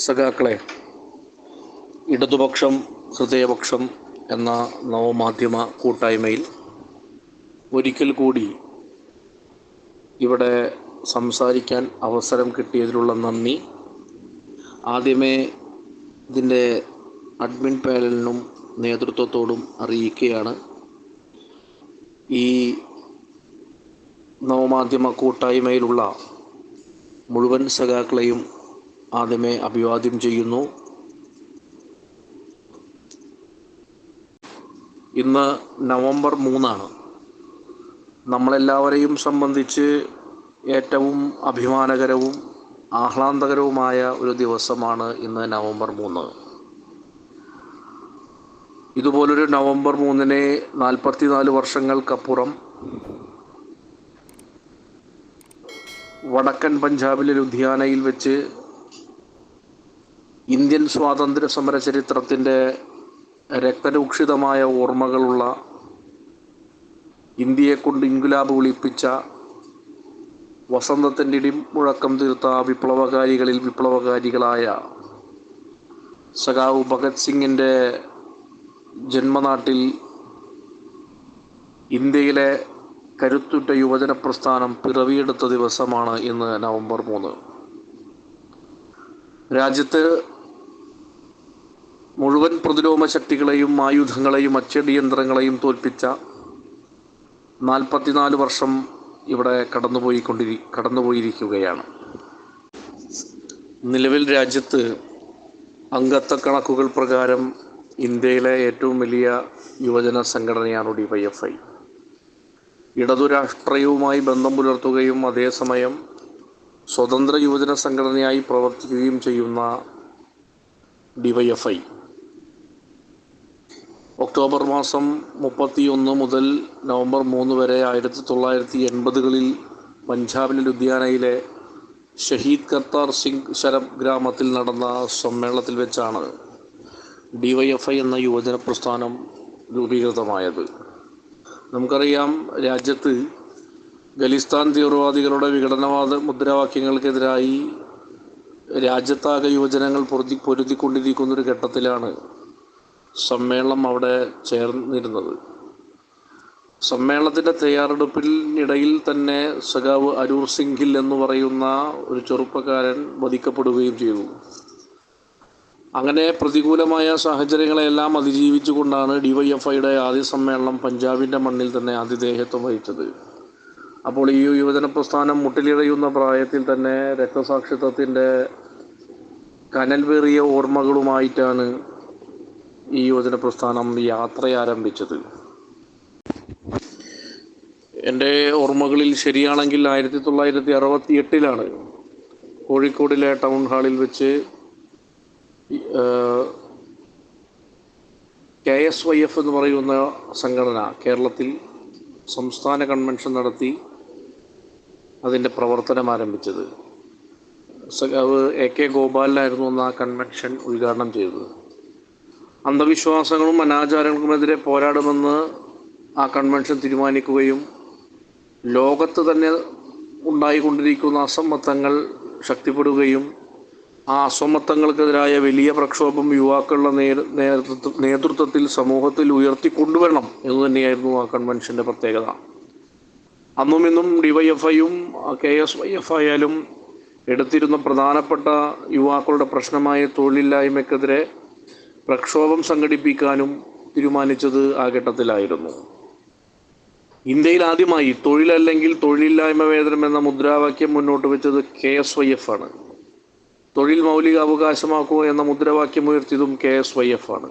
സഖാക്കളെ, ഇടതുപക്ഷം ഹൃദയപക്ഷം എന്ന നവമാധ്യമ കൂട്ടായ്മയിൽ ഒരിക്കൽ കൂടി ഇവിടെ സംസാരിക്കാൻ അവസരം കിട്ടിയതിലുള്ള നന്ദി ആദ്യമേ ഇതിൻ്റെ അഡ്മിൻ പാനലിനും നേതൃത്വത്തോടും അറിയിക്കുകയാണ്. ഈ നവമാധ്യമ കൂട്ടായ്മയിലുള്ള മുഴുവൻ സഖാക്കളെയും ആദ്യമേ അഭിവാദ്യം ചെയ്യുന്നു. ഇന്ന് നവംബർ 3 നമ്മളെല്ലാവരെയും സംബന്ധിച്ച് ഏറ്റവും അഭിമാനകരവും ആഹ്ലാദകരവുമായ ഒരു ദിവസമാണ് ഇന്ന് നവംബർ 3. ഇതുപോലൊരു നവംബർ 3-നെ 44 വർഷങ്ങൾക്കപ്പുറം വടക്കൻ പഞ്ചാബിലെ ലുധിയാനയിൽ വെച്ച് ഇന്ത്യൻ സ്വാതന്ത്ര്യ സമര ചരിത്രത്തിൻ്റെ രക്തരൂക്ഷിതമായ ഓർമ്മകളുള്ള, ഇന്ത്യയെക്കൊണ്ട് ഇൻകുലാബ് വിളിപ്പിച്ച, വസന്തത്തിൻ്റെ ഇടിമുഴക്കം തീർത്ത വിപ്ലവകാരികളായ സഖാവ് ഭഗത് സിംഗിൻ്റെ ജന്മനാട്ടിൽ ഇന്ത്യയിലെ കരുത്തുറ്റ യുവജന പ്രസ്ഥാനം പിറവിയെടുത്ത ദിവസമാണ് ഇന്ന് നവംബർ 3. രാജ്യത്ത് മുഴുവൻ പ്രതിലോമ ശക്തികളെയും ആയുധങ്ങളെയും അച്ചടിയന്ത്രങ്ങളെയും തോൽപ്പിച്ച 44 വർഷം ഇവിടെ കടന്നുപോയിരിക്കുകയാണ്. നിലവിൽ രാജ്യത്ത് അംഗത്വ കണക്കുകൾ പ്രകാരം ഇന്ത്യയിലെ ഏറ്റവും വലിയ യുവജന സംഘടനയാണ് DYFI. ഇടതു രാഷ്ട്രീയവുമായി ബന്ധം പുലർത്തുകയും അതേസമയം സ്വതന്ത്ര യുവജന സംഘടനയായി പ്രവർത്തിക്കുകയും ചെയ്യുന്ന DYFI ഒക്ടോബർ മാസം 31 മുതൽ നവംബർ 3 വരെ 1980-കളിൽ പഞ്ചാബിലെ ലുധിയാനയിലെ ഷഹീദ് കർത്താർ സിംഗ് ശരബ് ഗ്രാമത്തിൽ നടന്ന സമ്മേളനത്തിൽ വെച്ചാണ് DYFI എന്ന യുവജന പ്രസ്ഥാനം രൂപീകൃതമായത്. നമുക്കറിയാം, രാജ്യത്ത് ഖലിസ്ഥാൻ തീവ്രവാദികളുടെ വിഘടനവാദ മുദ്രാവാക്യങ്ങൾക്കെതിരായി രാജ്യത്താകെ യുവജനങ്ങൾ പൊരുതിക്കൊണ്ടിരിക്കുന്നൊരു ഘട്ടത്തിലാണ് സമ്മേളനം അവിടെ ചേർന്നിരുന്നത്. സമ്മേളനത്തിൻ്റെ തയ്യാറെടുപ്പിനിടയിൽ തന്നെ സഖാവ് അരൂർ സിംഗിൽ എന്ന് പറയുന്ന ഒരു ചെറുപ്പക്കാരൻ വധിക്കപ്പെടുകയും ചെയ്തു. അങ്ങനെ പ്രതികൂലമായ സാഹചര്യങ്ങളെല്ലാം അതിജീവിച്ചുകൊണ്ടാണ് DYFIയുടെ ആദ്യ സമ്മേളനം പഞ്ചാബിൻ്റെ മണ്ണിൽ തന്നെ ആതിഥേയത്വം വഹിച്ചത്. അപ്പോൾ ഈ യുവജന പ്രസ്ഥാനം മുട്ടിലിഴയുന്ന പ്രായത്തിൽ തന്നെ രക്തസാക്ഷിത്വത്തിൻ്റെ കനൽവേറിയ ഓർമ്മകളുമായിട്ടാണ് ഈ യുവജന പ്രസ്ഥാനം യാത്ര ആരംഭിച്ചത്. എൻ്റെ ഓർമ്മകളിൽ ശരിയാണെങ്കിൽ 1968-ലാണ് കോഴിക്കോടിലെ ടൗൺ ഹാളിൽ വെച്ച് KSYF എന്ന് പറയുന്ന സംഘടന കേരളത്തിൽ സംസ്ഥാന കൺവെൻഷൻ നടത്തി അതിൻ്റെ പ്രവർത്തനം ആരംഭിച്ചത്. സഖാവ് AK ഗോപാലനായിരുന്നു അന്ന് ആ കൺവെൻഷൻ ഉദ്ഘാടനം ചെയ്തത്. അന്ധവിശ്വാസങ്ങളും അനാചാരങ്ങൾക്കുമെതിരെ പോരാടുമെന്ന് ആ കൺവെൻഷൻ തീരുമാനിക്കുകയും ലോകത്ത് തന്നെ ഉണ്ടായിക്കൊണ്ടിരിക്കുന്ന അസമത്വങ്ങൾ ശക്തിപ്പെടുകയും ആ അസമത്വങ്ങൾക്കെതിരായ വലിയ പ്രക്ഷോഭം യുവാക്കളുടെ നേതൃത്വത്തിൽ സമൂഹത്തിൽ ഉയർത്തിക്കൊണ്ടുവരണം എന്ന് തന്നെയായിരുന്നു ആ കൺവെൻഷൻ്റെ പ്രത്യേകത. അന്നും ഇന്നും DYFIയും KSYF ആയാലും എടുത്തിരുന്ന പ്രധാനപ്പെട്ട യുവാക്കളുടെ പ്രശ്നമായ തൊഴിലില്ലായ്മയ്ക്കെതിരെ പ്രക്ഷോഭം സംഘടിപ്പിക്കാനും തീരുമാനിച്ചത് ആ ഘട്ടത്തിലായിരുന്നു. ഇന്ത്യയിൽ ആദ്യമായി തൊഴിലല്ലെങ്കിൽ തൊഴിലില്ലായ്മ വേതനം എന്ന മുദ്രാവാക്യം മുന്നോട്ട് വെച്ചത് KSYF ആണ്. തൊഴിൽ മൗലിക അവകാശമാക്കുക എന്ന മുദ്രാവാക്യം ഉയർത്തിയതും KSYF ആണ്.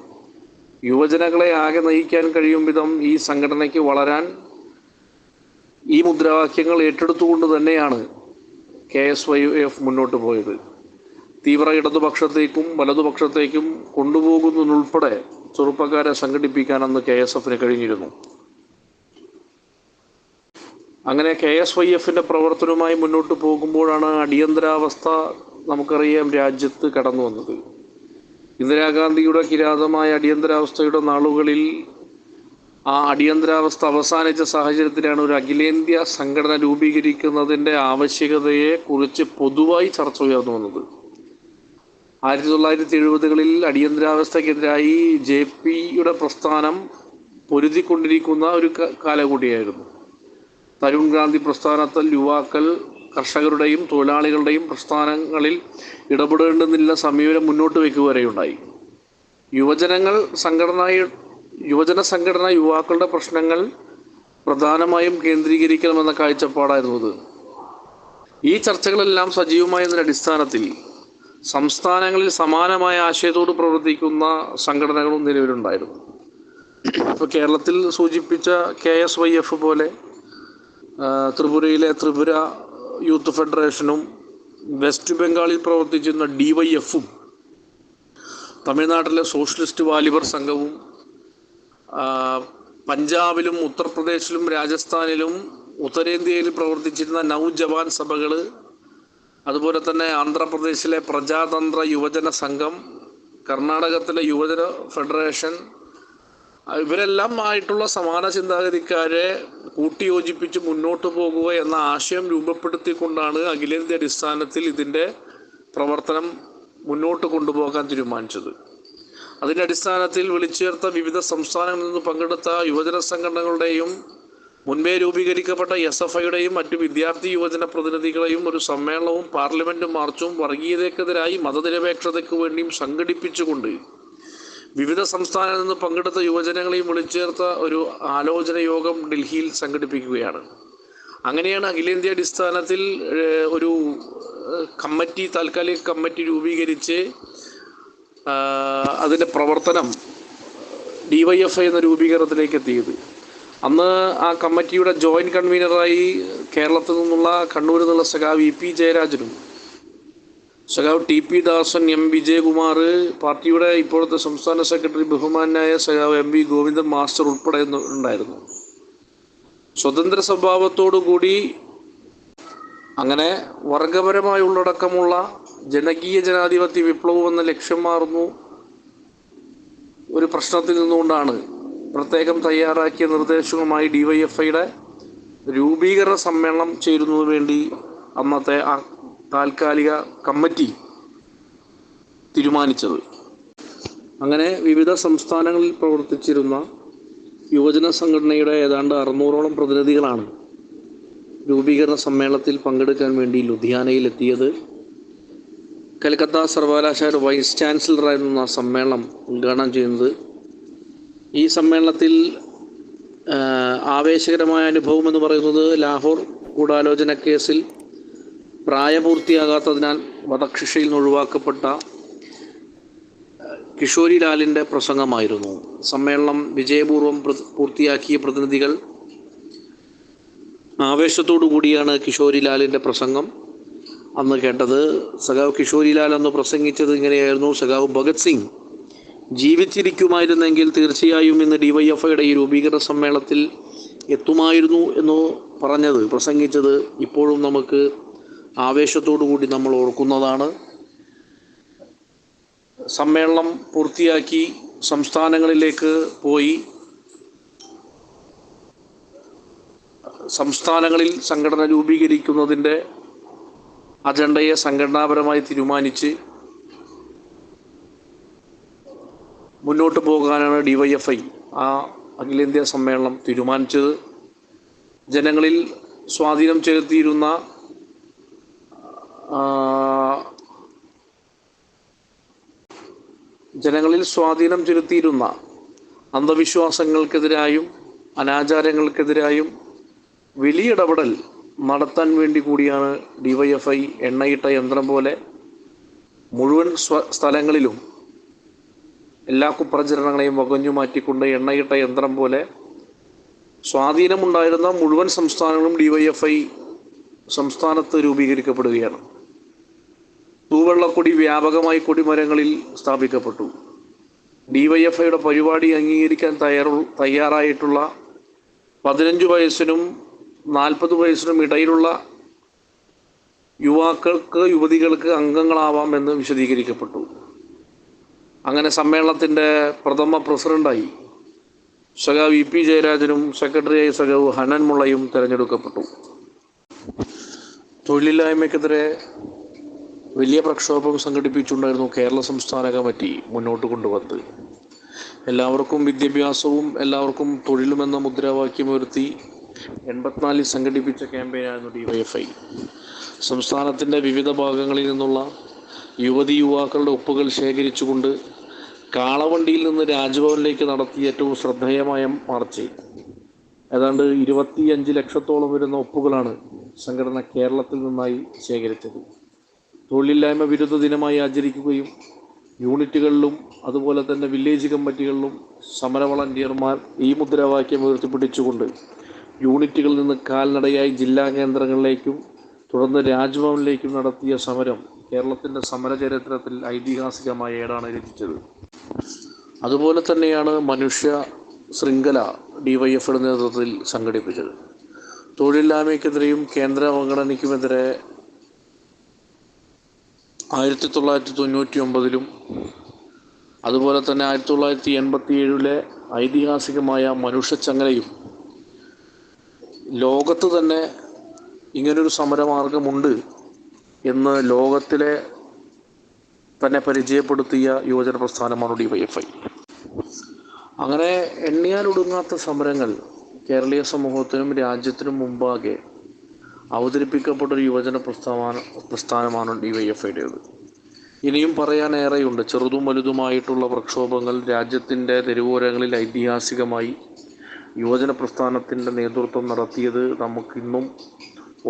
യുവജനങ്ങളെ ആകെ നയിക്കാൻ കഴിയും വിധം ഈ സംഘടനയ്ക്ക് വളരാൻ ഈ മുദ്രാവാക്യങ്ങൾ ഏറ്റെടുത്തുകൊണ്ട് തന്നെയാണ് KSYF മുന്നോട്ട് പോയത്. തീവ്ര ഇടതുപക്ഷത്തേക്കും വലതുപക്ഷത്തേക്കും കൊണ്ടുപോകുന്നതിനുൾപ്പെടെ ചെറുപ്പക്കാരെ സംഘടിപ്പിക്കാൻ അന്ന് KSFന് കഴിഞ്ഞിരുന്നു. അങ്ങനെ KSYFിൻ്റെ പ്രവർത്തനവുമായി മുന്നോട്ട് പോകുമ്പോഴാണ് അടിയന്തരാവസ്ഥ നമുക്കറിയാം രാജ്യത്ത് കടന്നു വന്നത്. ഇന്ദിരാഗാന്ധിയുടെ കിരാതമായ അടിയന്തരാവസ്ഥയുടെ നാളുകളിൽ ആ അടിയന്തരാവസ്ഥ അവസാനിച്ച സാഹചര്യത്തിലാണ് ഒരു അഖിലേന്ത്യാ സംഘടന രൂപീകരിക്കുന്നതിൻ്റെ ആവശ്യകതയെ കുറിച്ച് പൊതുവായി ചർച്ച ഉയർന്നു വന്നത്. 1970-കളിൽ അടിയന്തരാവസ്ഥക്കെതിരായി JP-യുടെ പ്രസ്ഥാനം പൊരുതിക്കൊണ്ടിരിക്കുന്ന ഒരു കാലം കൂടിയായിരുന്നു. തരുൺ ഗാന്ധി പ്രസ്ഥാനത്തിൽ യുവാക്കൾ കർഷകരുടെയും തൊഴിലാളികളുടെയും പ്രസ്ഥാനങ്ങളിൽ ഇടപെടേണ്ടെന്നുള്ള സമീപനം മുന്നോട്ട് വയ്ക്കുക വരെയുണ്ടായി. യുവജന സംഘടന യുവാക്കളുടെ പ്രശ്നങ്ങൾ പ്രധാനമായും കേന്ദ്രീകരിക്കണമെന്ന കാഴ്ചപ്പാടായിരുന്നു ഇത്. ഈ ചർച്ചകളെല്ലാം സജീവമായതിൻ്റെ അടിസ്ഥാനത്തിൽ സംസ്ഥാനങ്ങളിൽ സമാനമായ ആശയത്തോട് പ്രവർത്തിക്കുന്ന സംഘടനകളും നിലവിലുണ്ടായിരുന്നു. ഇപ്പോൾ കേരളത്തിൽ സൂചിപ്പിച്ച KSYF പോലെ ത്രിപുരയിലെ ത്രിപുര യൂത്ത് ഫെഡറേഷനും വെസ്റ്റ് ബംഗാളിൽ പ്രവർത്തിച്ചിരുന്ന DYF-ഉം തമിഴ്നാട്ടിലെ സോഷ്യലിസ്റ്റ് വാലിബർ സംഘവും പഞ്ചാബിലും ഉത്തർപ്രദേശിലും രാജസ്ഥാനിലും ഉത്തരേന്ത്യയിൽ പ്രവർത്തിച്ചിരുന്ന നവജവാൻ സഭകൾ, അതുപോലെ തന്നെ ആന്ധ്രാപ്രദേശിലെ പ്രജാതന്ത്ര യുവജന സംഘം, കർണാടകത്തിലെ യുവജന ഫെഡറേഷൻ, ഇവരെല്ലാം ആയിട്ടുള്ള സമാന ചിന്താഗതിക്കാരെ കൂട്ടിയോജിപ്പിച്ച് മുന്നോട്ട് പോകുക എന്ന ആശയം രൂപപ്പെടുത്തിക്കൊണ്ടാണ് അഖിലേന്ത്യാ അടിസ്ഥാനത്തിൽ ഇതിൻ്റെ പ്രവർത്തനം മുന്നോട്ട് കൊണ്ടുപോകാൻ തീരുമാനിച്ചത്. അതിൻ്റെ അടിസ്ഥാനത്തിൽ വിളിച്ചേർത്ത വിവിധ സംസ്ഥാനങ്ങളിൽ നിന്ന് പങ്കെടുത്ത യുവജന സംഘടനകളുടെയും മുൻപേ രൂപീകരിക്കപ്പെട്ട SFIയുടെയും മറ്റു വിദ്യാർത്ഥി യുവജന പ്രതിനിധികളെയും ഒരു സമ്മേളനവും പാർലമെൻറ്റ് മാർച്ചും വർഗീയതയ്ക്കെതിരായി മതനിരപേക്ഷതയ്ക്ക് വേണ്ടിയും സംഘടിപ്പിച്ചുകൊണ്ട് വിവിധ സംസ്ഥാനങ്ങളിൽ നിന്ന് പങ്കെടുത്ത യുവജനങ്ങളെയും വിളിച്ചേർത്ത ഒരു ആലോചന യോഗം ഡൽഹിയിൽ സംഘടിപ്പിക്കുകയാണ്. അങ്ങനെയാണ് അഖിലേന്ത്യാ അടിസ്ഥാനത്തിൽ ഒരു കമ്മിറ്റി, താൽക്കാലിക കമ്മിറ്റി രൂപീകരിച്ച് അതിൻ്റെ പ്രവർത്തനം DYFI എന്ന രൂപീകരണത്തിലേക്ക് എത്തിയത്. അന്ന് ആ കമ്മിറ്റിയുടെ ജോയിൻറ്റ് കൺവീനറായി കേരളത്തിൽ നിന്നുള്ള, കണ്ണൂരിൽ നിന്നുള്ള സഖാവ് EP ജയരാജനും സഖാവ് TP ദാസൻ, M വിജയകുമാർ, പാർട്ടിയുടെ ഇപ്പോഴത്തെ സംസ്ഥാന സെക്രട്ടറി ബഹുമാനായ സഖാവ് MV ഗോവിന്ദൻ മാസ്റ്റർ ഉൾപ്പെടെ ഉണ്ടായിരുന്നു. സ്വതന്ത്ര സ്വഭാവത്തോടു കൂടി അങ്ങനെ വർഗപരമായ ഉള്ളടക്കമുള്ള ജനകീയ ജനാധിപത്യ വിപ്ലവം എന്ന ലക്ഷ്യമാർന്നു ഒരു പ്രശ്നത്തിൽ നിന്നുകൊണ്ടാണ് പ്രത്യേകം തയ്യാറാക്കിയ നിർദ്ദേശവുമായി DYFIയുടെ രൂപീകരണ സമ്മേളനം ചേരുന്നതിന് വേണ്ടി അന്നത്തെ ആ താൽക്കാലിക കമ്മിറ്റി തീരുമാനിച്ചത്. അങ്ങനെ വിവിധ സംസ്ഥാനങ്ങളിൽ പ്രവർത്തിച്ചിരുന്ന യുവജന സംഘടനയുടെ ഏതാണ്ട് 600ഓളം പ്രതിനിധികളാണ് രൂപീകരണ സമ്മേളനത്തിൽ പങ്കെടുക്കാൻ വേണ്ടി ലുധിയാനയിൽ എത്തിയത്. കൽക്കത്ത സർവകലാശാല വൈസ് ചാൻസലറായിരുന്നു ആ സമ്മേളനം ഉദ്ഘാടനം ചെയ്യുന്നത്. ഈ സമ്മേളനത്തിൽ ആവേശകരമായ അനുഭവം എന്ന് പറയുന്നത് ലാഹോർ ഗൂഢാലോചന കേസിൽ പ്രായപൂർത്തിയാകാത്തതിനാൽ വധശിക്ഷയിൽ നിന്ന് ഒഴിവാക്കപ്പെട്ട കിഷോരി ലാലിൻ്റെ പ്രസംഗമായിരുന്നു. സമ്മേളനം വിജയപൂർവ്വം പൂർത്തിയാക്കിയ പ്രതിനിധികൾ ആവേശത്തോടു കൂടിയാണ് കിഷോരി ലാലിൻ്റെ പ്രസംഗം അന്ന് കേട്ടത്. സഖാവ് കിഷോരി ലാൽ അന്ന് പ്രസംഗിച്ചത് ഇങ്ങനെയായിരുന്നു: സഖാവ് ഭഗത് സിംഗ് ജീവിച്ചിരിക്കുമായിരുന്നെങ്കിൽ തീർച്ചയായും ഇന്ന് DYFIയുടെ ഈ രൂപീകരണ സമ്മേളനത്തിൽ എത്തുമായിരുന്നു എന്ന് പ്രസംഗിച്ചത് ഇപ്പോഴും നമുക്ക് ആവേശത്തോടു കൂടി നമ്മൾ ഓർക്കുന്നതാണ്. സമ്മേളനം പൂർത്തിയാക്കി സംസ്ഥാനങ്ങളിലേക്ക് പോയി സംസ്ഥാനങ്ങളിൽ സംഘടന രൂപീകരിക്കുന്നതിൻ്റെ അജണ്ടയെ സംഘടനാപരമായി തീരുമാനിച്ച് മുന്നോട്ട് പോകാനാണ് DYFI ആ അഖിലേന്ത്യാ സമ്മേളനം തീരുമാനിച്ചത്. ജനങ്ങളിൽ സ്വാധീനം ചെലുത്തിയിരുന്ന അന്ധവിശ്വാസങ്ങൾക്കെതിരായും അനാചാരങ്ങൾക്കെതിരായും വലിയ ഇടപെടൽ നടത്താൻ വേണ്ടി കൂടിയാണ് DYFI എണ്ണയിട്ട യന്ത്രം പോലെ മുഴുവൻ സ്ഥലങ്ങളിലും എല്ലാ കുപ്രചരണങ്ങളെയും വകഞ്ഞു മാറ്റിക്കൊണ്ട് എണ്ണയിട്ട യന്ത്രം പോലെ സ്വാധീനമുണ്ടായിരുന്ന മുഴുവൻ സംസ്ഥാനങ്ങളും DYFI സംസ്ഥാനത്ത് രൂപീകരിക്കപ്പെടുകയാണ്. തൂവെള്ളക്കൊടി വ്യാപകമായി കൊടിമരങ്ങളിൽ സ്ഥാപിക്കപ്പെട്ടു. DYFIയുടെ പരിപാടി അംഗീകരിക്കാൻ തയ്യാറായിട്ടുള്ള 15 വയസ്സിനും 40 വയസ്സിനും ഇടയിലുള്ള യുവതികൾക്ക് അംഗങ്ങളാവാമെന്ന് വിശദീകരിക്കപ്പെട്ടു. അങ്ങനെ സമ്മേളനത്തിൻ്റെ പ്രഥമ പ്രസിഡൻ്റായി സഖാവ് EP ജയരാജനും സെക്രട്ടറിയായി സഖാവ് ഹനൻ മുള്ളയും തിരഞ്ഞെടുക്കപ്പെട്ടു. തൊഴിലില്ലായ്മയ്ക്കെതിരെ വലിയ പ്രക്ഷോഭം സംഘടിപ്പിച്ചുകൊണ്ടായിരുന്നു കേരള സംസ്ഥാന കമ്മിറ്റി മുന്നോട്ട് കൊണ്ടുവന്നത്. എല്ലാവർക്കും വിദ്യാഭ്യാസവും എല്ലാവർക്കും തൊഴിലുമെന്ന മുദ്രാവാക്യമുയർത്തി 84 സംഘടിപ്പിച്ച ക്യാമ്പയിനായിരുന്നു DYFI. സംസ്ഥാനത്തിൻ്റെ വിവിധ ഭാഗങ്ങളിൽ നിന്നുള്ള യുവതി യുവാക്കളുടെ ഒപ്പുകൾ ശേഖരിച്ചുകൊണ്ട് കാളവണ്ടിയിൽ നിന്ന് രാജ്ഭവനിലേക്ക് നടത്തിയ ഏറ്റവും ശ്രദ്ധേയമായ മാർച്ച്. ഏതാണ്ട് 25 ലക്ഷത്തോളം വരുന്ന ഒപ്പുകളാണ് സംഘടന കേരളത്തിൽ നിന്നായി ശേഖരിച്ചത്. തൊഴിലില്ലായ്മ വിരുദ്ധ ദിനമായി ആചരിക്കുകയും യൂണിറ്റുകളിലും അതുപോലെ തന്നെ വില്ലേജ് കമ്മിറ്റികളിലും സമര വളണ്ടിയർമാർ ഈ മുദ്രാവാക്യം ഉയർത്തിപ്പിടിച്ചുകൊണ്ട് യൂണിറ്റുകളിൽ നിന്ന് കാൽനടയായി ജില്ലാ കേന്ദ്രങ്ങളിലേക്കും തുടർന്ന് രാജ്ഭവനിലേക്കും നടത്തിയ സമരം കേരളത്തിൻ്റെ സമര ചരിത്രത്തിൽ ഐതിഹാസികമായ ഏടാണ് രചിച്ചത്. അതുപോലെ തന്നെയാണ് മനുഷ്യ ശൃംഖല DYFIയുടെ നേതൃത്വത്തിൽ സംഘടിപ്പിച്ചത്. തൊഴിലില്ലായ്മയ്ക്കെതിരെയും കേന്ദ്ര അവഗണനയ്ക്കുമെതിരെ 1999 അതുപോലെ തന്നെ 1987 ഐതിഹാസികമായ മനുഷ്യച്ചങ്ങലയും ലോകത്ത് തന്നെ ഇങ്ങനൊരു സമരമാർഗമുണ്ട് എന്ന് ലോകത്തിലെ തന്നെ പരിചയപ്പെടുത്തിയ യുവജന പ്രസ്ഥാനമാണ് DYFI. അങ്ങനെ എണ്ണിയാലൊടുങ്ങാത്ത സമരങ്ങൾ കേരളീയ സമൂഹത്തിനും രാജ്യത്തിനും മുമ്പാകെ അവതരിപ്പിക്കപ്പെട്ടൊരു യുവജന പ്രസ്ഥാനമാണ് DYFIയുടേത്. ഇനിയും പറയാനേറെയുണ്ട്. ചെറുതും വലുതുമായിട്ടുള്ള പ്രക്ഷോഭങ്ങൾ രാജ്യത്തിൻ്റെ തെരുവോരങ്ങളിൽ ഐതിഹാസികമായി യുവജന പ്രസ്ഥാനത്തിൻ്റെ നേതൃത്വം നടത്തിയത് നമുക്കിന്നും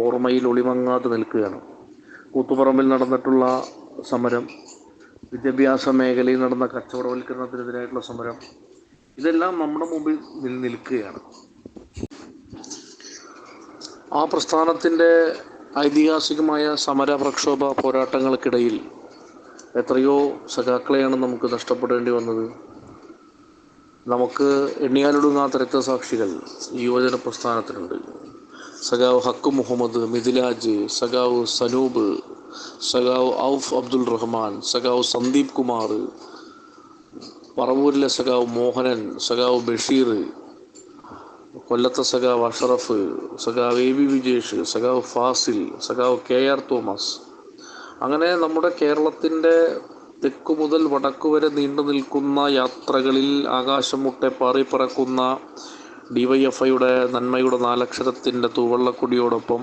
ഓർമ്മയിൽ ഒളിമങ്ങാതെ നിൽക്കുകയാണ്. കൂത്തുപറമ്പിൽ നടന്നിട്ടുള്ള സമരം, വിദ്യാഭ്യാസ മേഖലയിൽ നടന്ന കച്ചവടവൽക്കരണത്തിനെതിരായിട്ടുള്ള സമരം, ഇതെല്ലാം നമ്മുടെ മുമ്പിൽ നിൽക്കുകയാണ്. ആ പ്രസ്ഥാനത്തിൻ്റെ ഐതിഹാസികമായ സമര പ്രക്ഷോഭ പോരാട്ടങ്ങൾക്കിടയിൽ എത്രയോ സഖാക്കളെയാണ് നമുക്ക് നഷ്ടപ്പെടേണ്ടി വന്നത്. നമുക്ക് എണ്ണിയാലൊടുങ്ങാത്ത രക്തസാക്ഷികൾ ഈ യുവജന പ്രസ്ഥാനത്തിനുണ്ട്. സഖാവ് ഹക്ക് മുഹമ്മദ്, മിഥിലാജ്, സഖാവ് സനൂപ്, സഖാവ് ഔഫ് അബ്ദുൾ റഹ്മാൻ, സഖാവ് സന്ദീപ് കുമാർ, പറവൂരിലെ സഖാവ് മോഹനൻ, സഖാവ് ബഷീർ, കൊല്ലത്തെ സഖാവ് അഷറഫ്, സഖാവ് AB വിജേഷ്, സഖാവ് ഫാസിൽ, സഖാവ് KR തോമസ്. അങ്ങനെ നമ്മുടെ കേരളത്തിൻ്റെ തെക്കു മുതൽ വടക്കു വരെ നീണ്ടു നിൽക്കുന്ന യാത്രകളിൽ ആകാശം മുട്ടെ പാറിപ്പറക്കുന്ന DYFIയുടെ നന്മയുടെ 4 അക്ഷരത്തിൻ്റെ തൂവള്ളക്കൊടിയോടൊപ്പം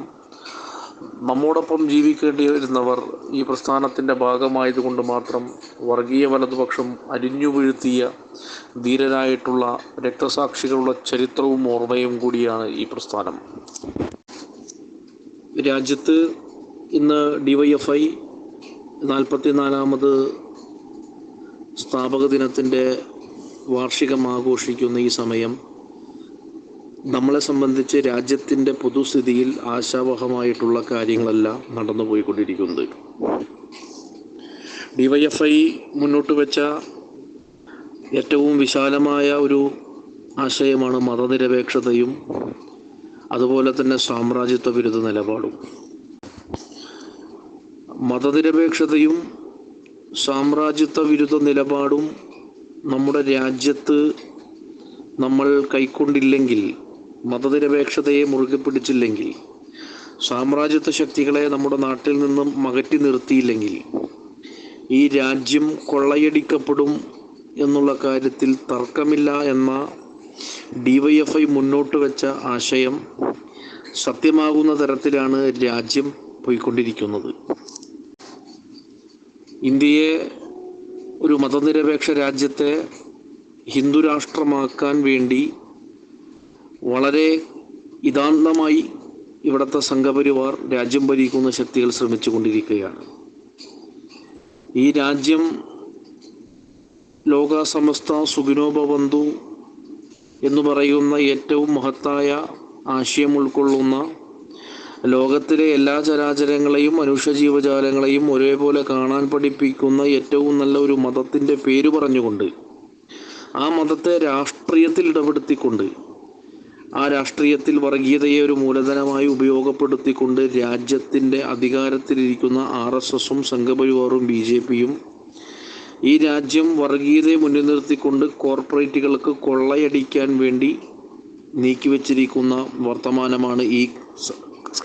നമ്മോടൊപ്പം ജീവിക്കേണ്ടി വരുന്നവർ ഈ പ്രസ്ഥാനത്തിൻ്റെ ഭാഗമായതുകൊണ്ട് മാത്രം വർഗീയ വലതുപക്ഷം അരിഞ്ഞു വീഴ്ത്തിയ ധീരരായിട്ടുള്ള രക്തസാക്ഷികളുടെ ചരിത്രവും ഓർമ്മയും കൂടിയാണ് ഈ പ്രസ്ഥാനം. രാജ്യത്ത് ഇന്ന് DYFI 44ാമത് സ്ഥാപക ദിനത്തിൻ്റെ വാർഷികം ആഘോഷിക്കുന്ന ഈ സമയം നമ്മളെ സംബന്ധിച്ച് രാജ്യത്തിൻ്റെ പൊതുസ്ഥിതിയിൽ ആശാവഹമായിട്ടുള്ള കാര്യങ്ങളെല്ലാം നടന്നു പോയിക്കൊണ്ടിരിക്കുന്നത്. DYFI മുന്നോട്ട് വെച്ച ഏറ്റവും വിശാലമായ ഒരു ആശയമാണ് മതനിരപേക്ഷതയും അതുപോലെ തന്നെ സാമ്രാജ്യത്വ വിരുദ്ധ നിലപാടും. മതനിരപേക്ഷതയും സാമ്രാജ്യത്വ വിരുദ്ധ നിലപാടും നമ്മുടെ രാജ്യത്ത് നമ്മൾ കൈക്കൊണ്ടില്ലെങ്കിൽ, മതനിരപേക്ഷതയെ മുറുകെ പിടിച്ചില്ലെങ്കിൽ, സാമ്രാജ്യത്വ ശക്തികളെ നമ്മുടെ നാട്ടിൽ നിന്നും അകറ്റി നിർത്തിയില്ലെങ്കിൽ ഈ രാജ്യം കൊള്ളയടിക്കപ്പെടും എന്നുള്ള കാര്യത്തിൽ തർക്കമില്ല എന്ന DYFI മുന്നോട്ട് വെച്ച ആശയം സത്യമാകുന്ന തരത്തിലാണ് രാജ്യം പോയിക്കൊണ്ടിരിക്കുന്നത്. ഇന്ത്യയെ ഒരു മതനിരപേക്ഷ രാജ്യത്തെ ഹിന്ദു രാഷ്ട്രമാക്കാൻ വേണ്ടി വളരെ ഇതാന്തമായി ഇവിടുത്തെ സംഘപരിവാർ രാജ്യം ഭരിക്കുന്ന ശക്തികൾ ശ്രമിച്ചു കൊണ്ടിരിക്കുകയാണ്. ഈ രാജ്യം ലോകസമസ്ത സുഖിനോ ഭവന്തു എന്ന് പറയുന്ന ഏറ്റവും മഹത്തായ ആശയം ഉൾക്കൊള്ളുന്ന, ലോകത്തിലെ എല്ലാ ചരാചരങ്ങളെയും മനുഷ്യജീവജാലങ്ങളെയും ഒരേപോലെ കാണാൻ പഠിപ്പിക്കുന്ന ഏറ്റവും നല്ല ഒരു മതത്തിൻ്റെ പേര് പറഞ്ഞുകൊണ്ട് ആ മതത്തെ രാഷ്ട്രീയത്തിൽ ഇടപെടുത്തിക്കൊണ്ട് ആ രാഷ്ട്രീയത്തിൽ വർഗീയതയെ ഒരു മൂലധനമായി ഉപയോഗപ്പെടുത്തിക്കൊണ്ട് രാജ്യത്തിൻ്റെ അധികാരത്തിലിരിക്കുന്ന RSSും സംഘപരിവാറും BJPയും ഈ രാജ്യം വർഗീയതയെ മുന്നിൽ നിർത്തിക്കൊണ്ട് കോർപ്പറേറ്റുകൾക്ക് കൊള്ളയടിക്കാൻ വേണ്ടി നീക്കിവെച്ചിരിക്കുന്ന വർത്തമാനമാണ് ഈ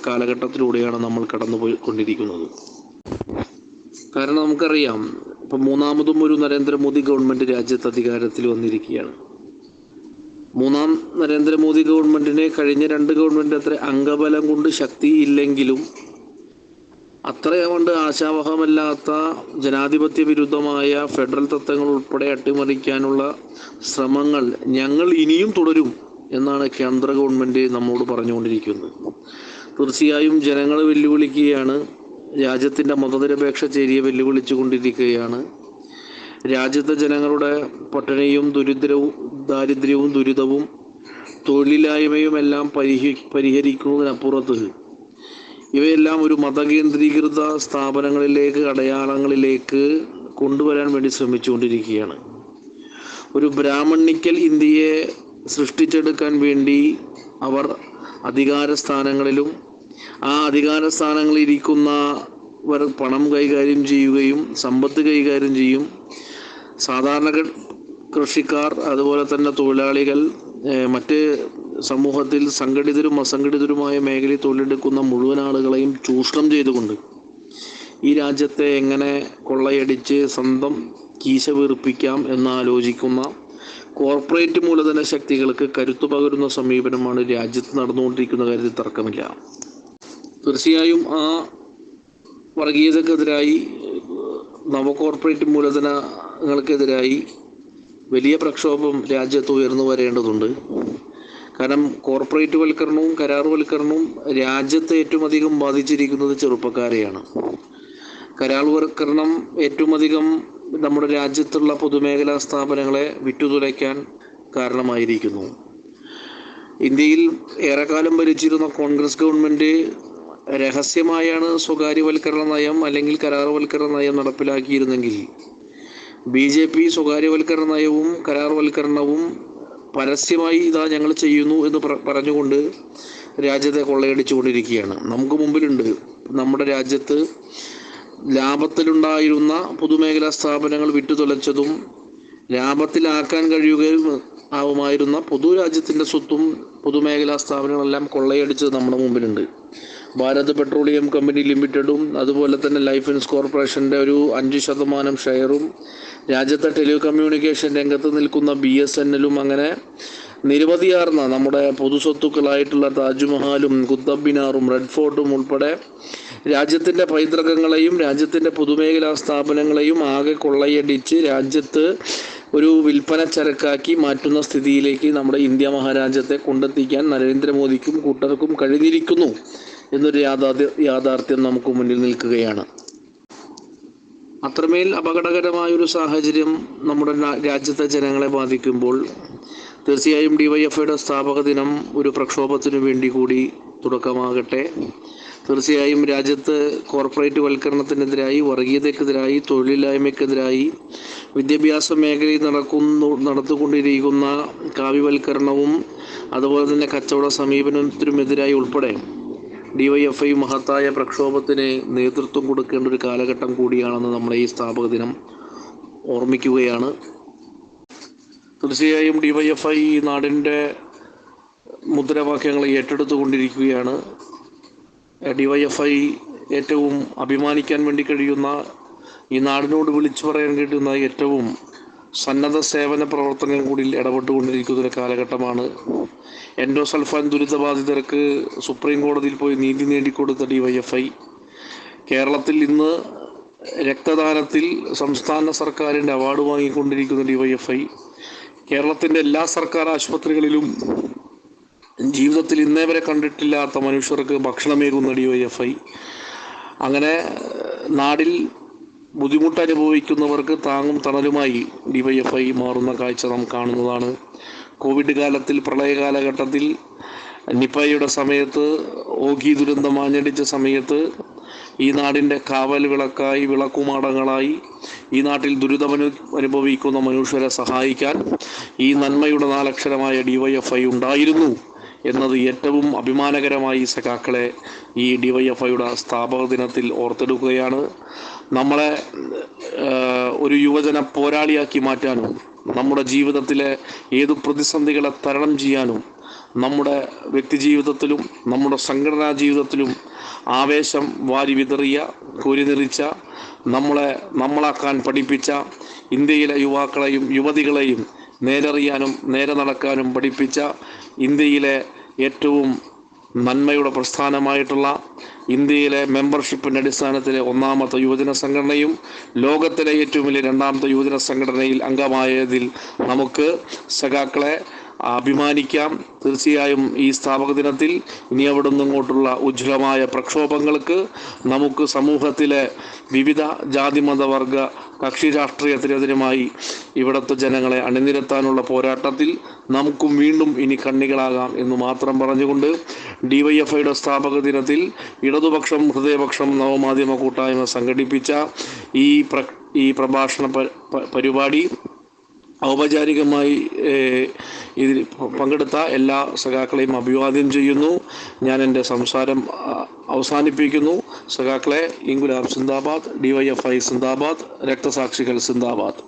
കാലഘട്ടത്തിലൂടെയാണ് നമ്മൾ കടന്നുപോയിക്കൊണ്ടിരിക്കുന്നത്. കാരണം നമുക്കറിയാം, ഇപ്പം മൂന്നാമതും ഒരു നരേന്ദ്രമോദി ഗവൺമെൻറ് രാജ്യത്ത് അധികാരത്തിൽ വന്നിരിക്കുകയാണ്. മൂന്നാം നരേന്ദ്രമോദി ഗവൺമെൻറ്റിന് കഴിഞ്ഞ 2 ഗവൺമെൻറ് അത്ര അംഗബലം കൊണ്ട് ശക്തിയില്ലെങ്കിലും അത്രയുകൊണ്ട് ആശാവഹമല്ലാത്ത ജനാധിപത്യ വിരുദ്ധമായ ഫെഡറൽ തത്വങ്ങൾ ഉൾപ്പെടെ അട്ടിമറിക്കാനുള്ള ശ്രമങ്ങൾ ഞങ്ങൾ ഇനിയും തുടരും എന്നാണ് കേന്ദ്ര ഗവൺമെൻറ് നമ്മോട് പറഞ്ഞുകൊണ്ടിരിക്കുന്നത്. തീർച്ചയായും ജനങ്ങൾ വെല്ലുവിളിക്കുകയാണ്. രാജ്യത്തിൻ്റെ മതനിരപേക്ഷ ചേരിയെ വെല്ലുവിളിച്ചു കൊണ്ടിരിക്കുകയാണ്. രാജ്യത്തെ ജനങ്ങളുടെ പട്ടിണിയും ദാരിദ്ര്യവും ദുരിതവും തൊഴിലില്ലായ്മയും എല്ലാം പരിഹരിക്കുന്നതിനപ്പുറത്ത് ഇവയെല്ലാം ഒരു മതകേന്ദ്രീകൃത സ്ഥാപനങ്ങളിലേക്ക്, അടയാളങ്ങളിലേക്ക് കൊണ്ടുവരാൻ വേണ്ടി ശ്രമിച്ചുകൊണ്ടിരിക്കുകയാണ്. ഒരു ബ്രാഹ്മണിക്കൽ ഇന്ത്യയെ സൃഷ്ടിച്ചെടുക്കാൻ വേണ്ടി അവർ അധികാര സ്ഥാനങ്ങളിലും ആ അധികാര സ്ഥാനങ്ങളിൽ ഇരിക്കുന്നവർ പണം കൈകാര്യം ചെയ്യുകയും സമ്പത്ത് കൈകാര്യം ചെയ്യും. സാധാരണ കൃഷിക്കാർ, അതുപോലെ തന്നെ തൊഴിലാളികൾ, മറ്റ് സമൂഹത്തിൽ സംഘടിതരും അസംഘടിതരുമായ മേഖലയിൽ തൊഴിലെടുക്കുന്ന മുഴുവൻ ആളുകളെയും ചൂഷണം ചെയ്തുകൊണ്ട് ഈ രാജ്യത്തെ എങ്ങനെ കൊള്ളയടിച്ച് സ്വന്തം കീശ വീർപ്പിക്കാം എന്നാലോചിക്കുന്ന കോർപ്പറേറ്റ് മൂലധന ശക്തികൾക്ക് കരുത്തു പകരുന്ന സമീപനമാണ് രാജ്യത്ത് നടന്നുകൊണ്ടിരിക്കുന്ന കാര്യത്തിൽ തർക്കമില്ല. തീർച്ചയായും ആ വർഗീയതക്കെതിരായി, നവ കോർപ്പറേറ്റ് മൂലധനങ്ങൾക്കെതിരായി വലിയ പ്രക്ഷോഭം രാജ്യത്ത് ഉയർന്നു വരേണ്ടതുണ്ട്. കാരണം കോർപ്പറേറ്റ് വൽക്കരണവും കരാറുവൽക്കരണവും രാജ്യത്തെ ഏറ്റവും അധികം ബാധിച്ചിരിക്കുന്നത് ചെറുപ്പക്കാരെയാണ്. കരാറുവൽക്കരണം ഏറ്റവും അധികം നമ്മുടെ രാജ്യത്തുള്ള പൊതുമേഖലാ സ്ഥാപനങ്ങളെ വിറ്റുതുലയ്ക്കാൻ കാരണമായിരിക്കുന്നു. ഇന്ത്യയിൽ ഏറെക്കാലം ഭരിച്ചിരുന്ന കോൺഗ്രസ് ഗവൺമെൻറ് രഹസ്യമായാണ് സ്വകാര്യവൽക്കരണ നയം അല്ലെങ്കിൽ കരാറുവൽക്കരണ നയം നടപ്പിലാക്കിയിരുന്നെങ്കിൽ BJP സ്വകാര്യവൽക്കരണ നയവും കരാറുവൽക്കരണവും പരസ്യമായി ഇതാ ഞങ്ങൾ ചെയ്യുന്നു എന്ന് പറഞ്ഞുകൊണ്ട് രാജ്യത്തെ കൊള്ളയടിച്ചുകൊണ്ടിരിക്കുകയാണ്. നമുക്ക് മുമ്പിലുണ്ട് നമ്മുടെ രാജ്യത്ത് ലാഭത്തിലുണ്ടായിരുന്ന പൊതുമേഖലാ സ്ഥാപനങ്ങൾ വിറ്റുതൊലച്ചതും ലാഭത്തിലാക്കാൻ ആവുമായിരുന്ന പൊതുരാജ്യത്തിൻ്റെ സ്വത്തും പൊതുമേഖലാ സ്ഥാപനങ്ങളെല്ലാം കൊള്ളയടിച്ചത് നമ്മുടെ മുമ്പിലുണ്ട്. ഭാരത് പെട്രോളിയം കമ്പനി ലിമിറ്റഡും അതുപോലെ തന്നെ ലൈഫ് ഇൻഷുറൻസ് കോർപ്പറേഷൻ്റെ ഒരു 5% ഷെയറും രാജ്യത്തെ ടെലികമ്മ്യൂണിക്കേഷൻ രംഗത്ത് നിൽക്കുന്ന BSNലും അങ്ങനെ നിരവധിയാർന്ന നമ്മുടെ പൊതുസ്വത്തുക്കളായിട്ടുള്ള താജ്മഹലും കുത്തബ് മിനാറും റെഡ് ഫോർട്ടും ഉൾപ്പെടെ രാജ്യത്തിൻ്റെ പൈതൃകങ്ങളെയും രാജ്യത്തിൻ്റെ പൊതുമേഖലാ സ്ഥാപനങ്ങളെയും ആകെ കൊള്ളയടിച്ച് രാജ്യത്ത് ഒരു വിൽപ്പന ചരക്കാക്കി മാറ്റുന്ന സ്ഥിതിയിലേക്ക് നമ്മുടെ ഇന്ത്യ മഹാരാജ്യത്തെ കൊണ്ടെത്തിക്കാൻ നരേന്ദ്രമോദിക്കും കൂട്ടർക്കും കഴിഞ്ഞിരിക്കുന്നു എന്നൊരു യാഥാർത്ഥ്യം നമുക്ക് മുന്നിൽ നിൽക്കുകയാണ്. അത്രമേൽ അപകടകരമായൊരു സാഹചര്യം നമ്മുടെ രാജ്യത്തെ ജനങ്ങളെ ബാധിക്കുമ്പോൾ തീർച്ചയായും DYFIയുടെ സ്ഥാപക ദിനം ഒരു പ്രക്ഷോഭത്തിനു വേണ്ടി കൂടി തുടക്കമാകട്ടെ. തീർച്ചയായും രാജ്യത്ത് കോർപ്പറേറ്റ് വൽക്കരണത്തിനെതിരായി, വർഗീയതയ്ക്കെതിരായി, തൊഴിലില്ലായ്മയ്ക്കെതിരായി, വിദ്യാഭ്യാസ മേഖലയിൽ നടത്തിക്കൊണ്ടിരിക്കുന്ന കാവ്യവൽക്കരണവും അതുപോലെ തന്നെ കച്ചവട സമീപനത്തിനുമെതിരായി ഉൾപ്പെടെ DYFI മഹത്തായ പ്രക്ഷോഭത്തിന് നേതൃത്വം കൊടുക്കേണ്ട ഒരു കാലഘട്ടം കൂടിയാണെന്ന് നമ്മളെ ഈ സ്ഥാപക ദിനം ഓർമ്മിക്കുകയാണ്. തീർച്ചയായും DYFI നാടിൻ്റെ മുദ്രാവാക്യങ്ങളെ ഏറ്റെടുത്തുകൊണ്ടിരിക്കുകയാണ്. DYFI ഏറ്റവും അഭിമാനിക്കാൻ വേണ്ടി കഴിയുന്ന, ഈ നാടിനോട് വിളിച്ചു പറയാൻ കഴിയുന്ന ഏറ്റവും സന്നദ്ധ സേവന പ്രവർത്തനങ്ങൾ കൂടി ഇടപെട്ടുകൊണ്ടിരിക്കുന്ന ഒരു കാലഘട്ടമാണ്. എൻഡോസൾഫാൻ ദുരിതബാധിതർക്ക് സുപ്രീം കോടതിയിൽ പോയി നീതി നേടിക്കൊടുത്ത DYFI കേരളത്തിൽ ഇന്ന് രക്തദാനത്തിൽ സംസ്ഥാന സർക്കാരിൻ്റെ അവാർഡ് വാങ്ങിക്കൊണ്ടിരിക്കുന്ന DYFI കേരളത്തിൻ്റെ എല്ലാ സർക്കാർ ആശുപത്രികളിലും ജീവിതത്തിൽ ഇന്നേ വരെ കണ്ടിട്ടില്ലാത്ത മനുഷ്യർക്ക് ഭക്ഷണമേകുന്ന DYFI അങ്ങനെ നാടിൽ ബുദ്ധിമുട്ടനുഭവിക്കുന്നവർക്ക് താങ്ങും തണലുമായി DYFI മാറുന്ന കാഴ്ച നാം കാണുന്നതാണ്. കോവിഡ് കാലത്തിൽ, പ്രളയ കാലഘട്ടത്തിൽ, നിപയുടെ സമയത്ത്, ഓഖി ദുരന്തം ആഞ്ഞടിച്ച സമയത്ത് ഈ നാടിൻ്റെ കാവൽ വിളക്കായി, വിളക്കുമാടങ്ങളായി ഈ നാട്ടിൽ അനുഭവിക്കുന്ന മനുഷ്യരെ സഹായിക്കാൻ ഈ നന്മയുടെ 4 അക്ഷരമായ DYFI ഉണ്ടായിരുന്നു എന്നത് ഏറ്റവും അഭിമാനകരമായി സഖാക്കളെ ഈ DYFIയുടെ സ്ഥാപക ദിനത്തിൽ ഓർത്തെടുക്കുകയാണ്. നമ്മളെ ഒരു യുവജന പോരാളിയാക്കി മാറ്റാനും നമ്മുടെ ജീവിതത്തിലെ ഏതു പ്രതിസന്ധികളെ തരണം ചെയ്യാനും നമ്മുടെ വ്യക്തിജീവിതത്തിലും നമ്മുടെ സംഘടനാ ജീവിതത്തിലും ആവേശം വാരി വിതറിയ കോരിനിറിച്ച നമ്മളാക്കാൻ പഠിപ്പിച്ച ഇന്ത്യയിലെ യുവാക്കളെയും യുവതികളെയും നേരറിയാനും നേരെ നടക്കാനും പഠിപ്പിച്ച ഇന്ത്യയിലെ ഏറ്റവും നന്മയുടെ പ്രസ്ഥാനമായിട്ടുള്ള ഇന്ത്യയിലെ മെമ്പർഷിപ്പിൻ്റെ അടിസ്ഥാനത്തിലെ ഒന്നാമത്തെ യുവജന സംഘടനയും ലോകത്തിലെ ഏറ്റവും വലിയ രണ്ടാമത്തെ യുവജന സംഘടനയിൽ അംഗമായതിൽ നമുക്ക് സഖാക്കളെ അഭിമാനിക്കാം. തീർച്ചയായും ഈ സ്ഥാപക ദിനത്തിൽ ഇനി അവിടെ നിന്നിങ്ങോട്ടുള്ള ഉജ്ജ്വലമായ പ്രക്ഷോഭങ്ങൾക്ക് നമുക്ക് സമൂഹത്തിലെ വിവിധ ജാതിമതവർഗ കക്ഷി രാഷ്ട്രീയത്തിനെതിരുമായി ഇവിടുത്തെ ജനങ്ങളെ അണിനിരത്താനുള്ള പോരാട്ടത്തിൽ നമുക്കും വീണ്ടും ഇനി കണ്ണികളാകാം എന്ന് മാത്രം പറഞ്ഞുകൊണ്ട് DYFIയുടെ സ്ഥാപക ദിനത്തിൽ ഇടതുപക്ഷം ഹൃദയപക്ഷം നവമാധ്യമ കൂട്ടായ്മ സംഘടിപ്പിച്ച ഈ പ്രഭാഷണ പരിപാടി ഔപചാരികമായി ഇതിൽ പങ്കെടുത്ത എല്ലാ സഖാക്കളെയും അഭിവാദ്യം ചെയ്യുന്നു. ഞാൻ എൻ്റെ സംസാരം അവസാനിപ്പിക്കുന്നു. സഖാക്കളെ, ഇൻകുലാബ് സിന്ദാബാദ്, DYFI സിന്ദാബാദ്, രക്തസാക്ഷികൾ സിന്ദാബാദ്.